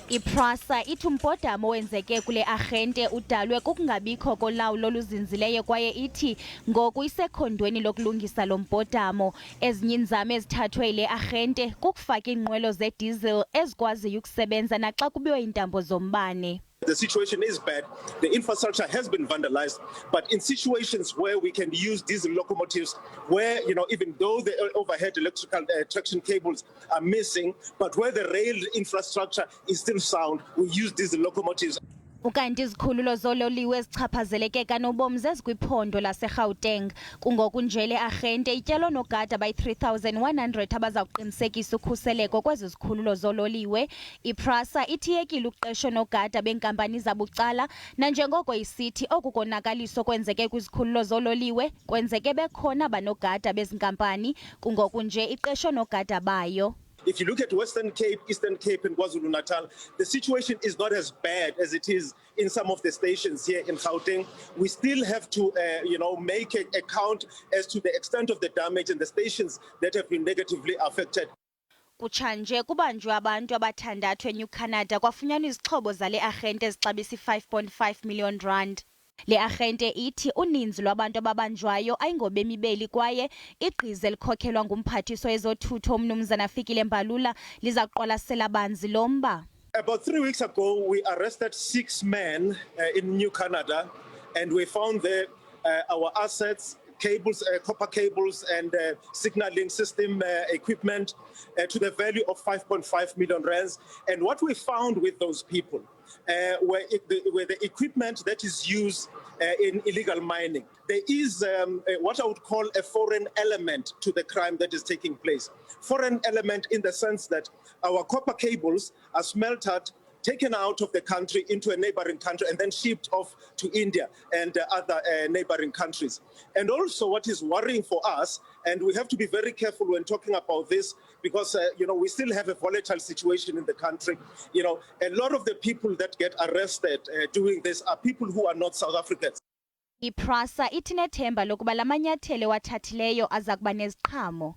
IPRASA ithi umbhodamo owenzeke kule arhente udalwe kukungabikho kolawulo oluzinzileyo kwaye ithi ngoku isekhondweni lokulungisa lo mbhodamo. Ezinye iinzame ezithathwe yile arhente kukufaka iinqwelo zediesel ezikwaziyo ukusebenza naxa kubiwe iintambo zombane. The situation is bad. The infrastructure has been vandalized, but in situations where we can use diesel locomotives, where, even though the overhead electrical traction cables are missing, but where the rail infrastructure is still sound, we use diesel locomotives. Ukanti izikhululo zololiwe ezichaphazeleke kanobomi zezikwiphondo laseGauteng. Kungoku nje le arhente ityala oonogada abayi-3,100 abaza kuqinisekisa ukhuseleko kwezi zikhululo zololiwe. IPRASA ithi iyekile ukuqesha oonogada beenkampani zabucala, nanjengoko isithi oku konakaliso kwenzeke kwizikhululo zololiwe kwenzeke bekhona abanogada bezinkampani, kungoku nje iqesha oonogada bayo. If you look at Western Cape, Eastern Cape and KwaZulu-Natal, the situation is not as bad as it is in some of the stations here in Gauteng. We still have to, make a count as to the extent of the damage and the stations that have been negatively affected. Kutshanje kubanjwe abantu abathandathu eNew Canada kwafunyanwa izixhobo zale arhente ezixabisa i-5.5 million rand. Le arhente ithi uninzi lwabantu ababanjwayo ayingobemi beli kwaye igqiza elikhokhelwa ngumphathiswa wezothutho uMnumzana Fikile Mbalula liza kuqwalasela banzi lo mba. About 3 weeks ago, we arrested 6 men in New Canada, and we found there our assets, cables, copper cables and signaling system equipment to the value of 5.5 million rands. And what we found with those people were the equipment that is used in illegal mining. There is what I would call a foreign element to the crime that is taking place. Foreign element in the sense that our copper cables are smelted, taken out of the country into a neighboring country and then shipped off to India and other neighboring countries. And also what is worrying for us, and we have to be very careful when talking about this because, we still have a volatile situation in the country. A lot of the people that get arrested doing this are people who are not South Africans. IPRASA ithi nethemba lokuba la manyathelo wathathileyo aza kuba neziqhamo.